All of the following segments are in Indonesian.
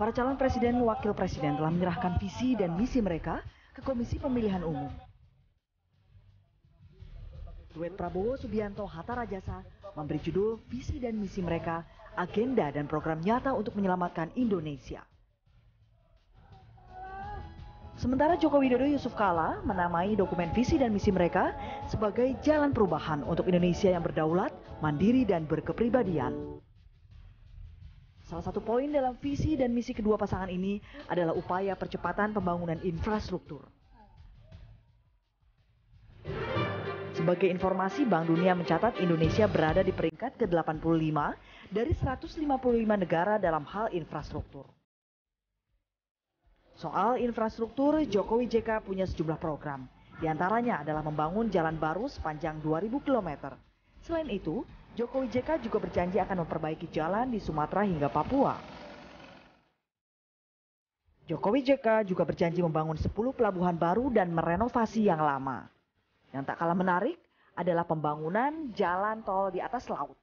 Para calon presiden dan wakil presiden telah menyerahkan visi dan misi mereka ke Komisi Pemilihan Umum. Duet Prabowo Subianto Hatta Rajasa memberi judul visi dan misi mereka, agenda dan program nyata untuk menyelamatkan Indonesia. Sementara Joko Widodo Yusuf Kala menamai dokumen visi dan misi mereka sebagai jalan perubahan untuk Indonesia yang berdaulat, mandiri dan berkepribadian. Salah satu poin dalam visi dan misi kedua pasangan ini adalah upaya percepatan pembangunan infrastruktur. Sebagai informasi, Bank Dunia mencatat Indonesia berada di peringkat ke-85 dari 155 negara dalam hal infrastruktur. Soal infrastruktur, Jokowi JK punya sejumlah program. Di antaranya adalah membangun jalan baru sepanjang 2.000 km. Selain itu, Jokowi JK juga berjanji akan memperbaiki jalan di Sumatera hingga Papua. Jokowi JK juga berjanji membangun 10 pelabuhan baru dan merenovasi yang lama. Yang tak kalah menarik adalah pembangunan jalan tol di atas laut.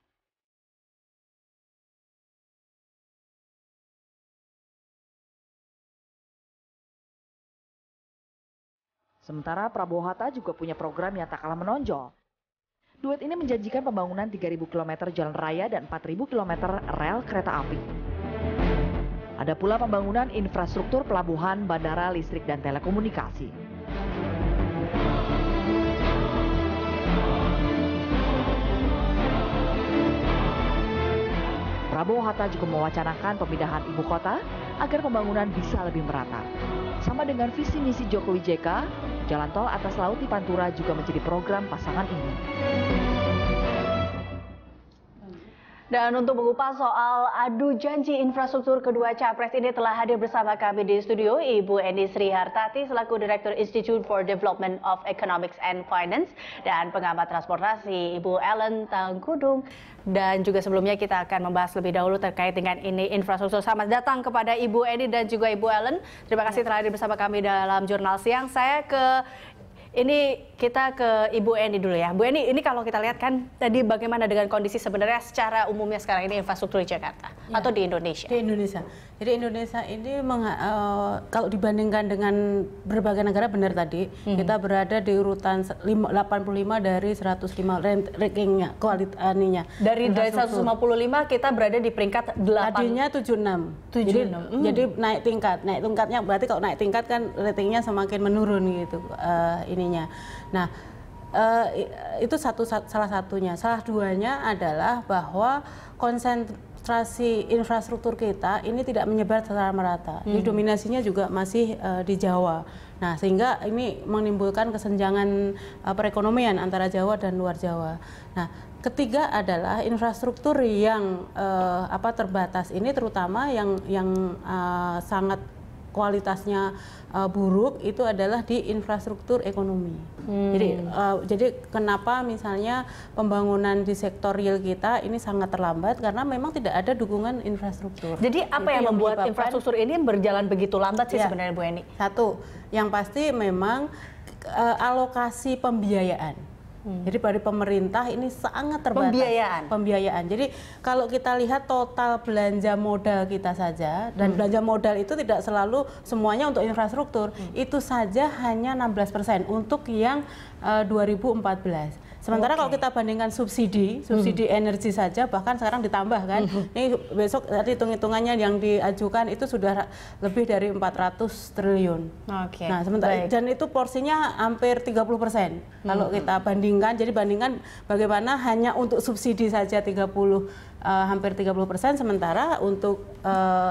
Sementara Prabowo Hatta juga punya program yang tak kalah menonjol. Duet ini menjanjikan pembangunan 3.000 km jalan raya dan 4.000 km rel kereta api. Ada pula pembangunan infrastruktur pelabuhan, bandara, listrik, dan telekomunikasi. Prabowo Hatta juga mewacanakan pemindahan ibu kota agar pembangunan bisa lebih merata. Sama dengan visi misi Jokowi JK, jalan tol atas laut di Pantura juga menjadi program pasangan ini. Dan untuk mengupas soal adu janji infrastruktur kedua capres ini telah hadir bersama kami di studio Ibu Eni Sri Hartati selaku Direktur Institute for Development of Economics and Finance dan pengamat transportasi Ibu Ellen Tangkudung. Dan juga sebelumnya kita akan membahas lebih dahulu terkait dengan ini infrastruktur. Selamat datang kepada Ibu Eni dan juga Ibu Ellen. Terima kasih telah hadir bersama kami dalam Jurnal Siang. Kita ke Ibu Eni dulu ya. Bu Eni, ini kalau kita lihat kan tadi bagaimana dengan kondisi sebenarnya secara umumnya sekarang ini infrastruktur di Jakarta atau di Indonesia? Di Indonesia. Jadi Indonesia ini kalau dibandingkan dengan berbagai negara benar tadi, kita berada di urutan 85 dari 105 rankingnya, kualitasnya. Dari 155 kita berada di peringkat 8. Tadinya 76. Jadi naik tingkatnya berarti kalau naik tingkat kan ratingnya semakin menurun gitu ininya. Nah, itu salah satunya. Salah duanya adalah bahwa konsentrasi infrastruktur kita ini tidak menyebar secara merata. Jadi dominasinya juga masih di Jawa. Nah, sehingga ini menimbulkan kesenjangan perekonomian antara Jawa dan luar Jawa. Nah, ketiga adalah infrastruktur yang terbatas ini, terutama yang sangat kualitasnya buruk itu adalah di infrastruktur ekonomi. Jadi kenapa misalnya pembangunan di sektor real kita ini sangat terlambat karena memang tidak ada dukungan infrastruktur. Jadi apa yang membuat infrastruktur ini berjalan begitu lambat sih sebenarnya Bu Eni? Satu, yang pasti memang alokasi pembiayaan. Jadi dari pemerintah ini sangat terbatas. Pembiayaan. Jadi kalau kita lihat total belanja modal kita saja, dan belanja modal itu tidak selalu semuanya untuk infrastruktur, itu saja hanya 16% untuk yang 2014. Sementara kalau kita bandingkan subsidi energi saja bahkan sekarang ditambah kan. Ini besok tadi hitung-hitungannya yang diajukan itu sudah lebih dari 400 triliun. Nah, sementara dan itu porsinya hampir 30%. Kalau kita bandingkan, jadi bandingkan bagaimana hanya untuk subsidi saja hampir 30%, sementara untuk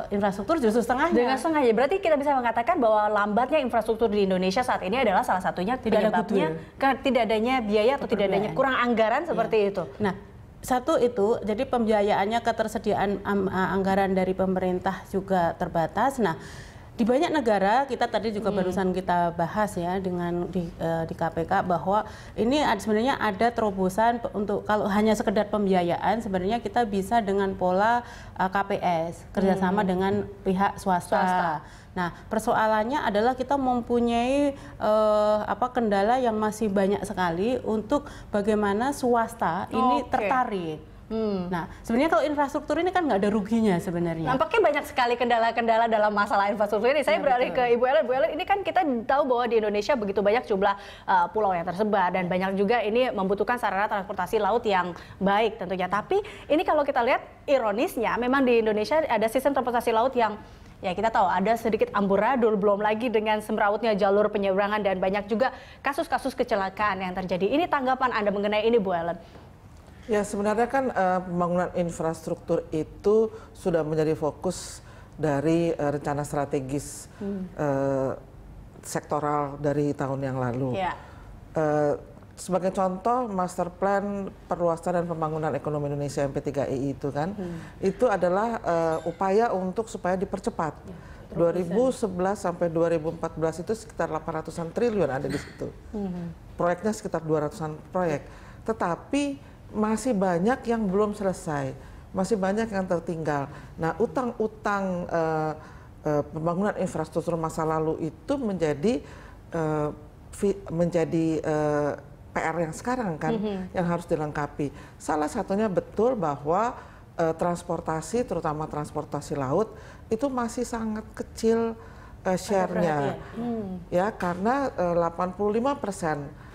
infrastruktur justru setengahnya. Dengan setengahnya, berarti kita bisa mengatakan bahwa lambatnya infrastruktur di Indonesia saat ini adalah salah satunya penyebabnya tidak adanya biaya atau tidak adanya kurang anggaran seperti itu. Nah, satu itu, jadi pembiayaannya, ketersediaan anggaran dari pemerintah juga terbatas. Nah, di banyak negara kita tadi juga barusan kita bahas ya di KPK bahwa ini sebenarnya ada terobosan untuk kalau hanya sekedar pembiayaan sebenarnya kita bisa dengan pola KPS kerjasama dengan pihak swasta. Nah, persoalannya adalah kita mempunyai kendala yang masih banyak sekali untuk bagaimana swasta ini tertarik Nah, sebenarnya kalau infrastruktur ini kan nggak ada ruginya sebenarnya. Nampaknya banyak sekali kendala-kendala dalam masalah infrastruktur ini. Saya beralih ke Ibu Ellen. Bu Ellen, ini kan kita tahu bahwa di Indonesia begitu banyak jumlah pulau yang tersebar dan banyak juga ini membutuhkan sarana transportasi laut yang baik tentunya. Tapi ini kalau kita lihat ironisnya, memang di Indonesia ada sistem transportasi laut yang ya kita tahu ada sedikit amburadul, belum lagi dengan semrautnya jalur penyeberangan dan banyak juga kasus-kasus kecelakaan yang terjadi. Ini tanggapan Anda mengenai ini, Bu Ellen? Ya, sebenarnya kan pembangunan infrastruktur itu sudah menjadi fokus dari rencana strategis sektoral dari tahun yang lalu. Ya. Sebagai contoh, Master Plan Perluasan dan Pembangunan Ekonomi Indonesia MP3I itu kan, itu adalah upaya untuk supaya dipercepat. 2011 sampai 2014 itu sekitar 800-an triliun ada di situ. Proyeknya sekitar 200-an proyek. Tetapi masih banyak yang belum selesai, masih banyak yang tertinggal. Nah, utang-utang pembangunan infrastruktur masa lalu itu menjadi PR yang sekarang kan, yang harus dilengkapi. Salah satunya betul bahwa transportasi, terutama transportasi laut, itu masih sangat kecil share-nya, ya, karena 85%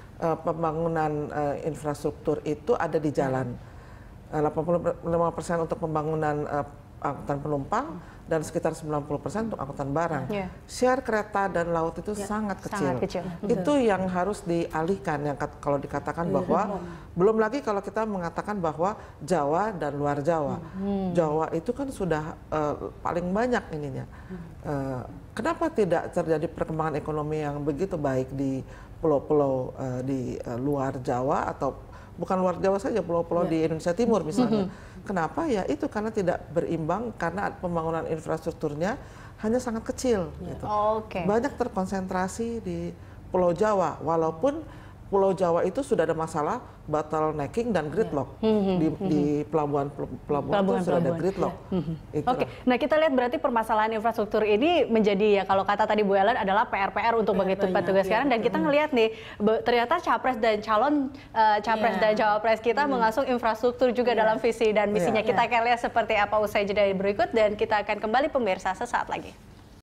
pembangunan infrastruktur itu ada di jalan, 85% untuk pembangunan angkutan penumpang dan sekitar 90% untuk angkutan barang. Share kereta dan laut itu sangat kecil. Itu yang harus dialihkan, yang kalau dikatakan bahwa belum lagi kalau kita mengatakan bahwa Jawa dan luar Jawa. Jawa itu kan sudah paling banyak ininya. Kenapa tidak terjadi perkembangan ekonomi yang begitu baik di pulau-pulau di luar Jawa, atau bukan luar Jawa saja, pulau-pulau di Indonesia Timur misalnya. Kenapa? Ya itu karena tidak berimbang, karena pembangunan infrastrukturnya hanya sangat kecil. Gitu. Banyak terkonsentrasi di Pulau Jawa, walaupun Pulau Jawa itu sudah ada masalah bottlenecking dan gridlock. Di pelabuhan itu sudah ada gridlock. Nah kita lihat berarti permasalahan infrastruktur ini menjadi, ya kalau kata tadi Bu Ellen, adalah PR untuk begitu petugas sekarang. Dan kita ngelihat nih, ternyata capres dan calon capres dan cawapres kita mengusung infrastruktur juga dalam visi dan misinya. Kita akan lihat seperti apa usai jeda berikut, dan kita akan kembali pemirsa sesaat lagi.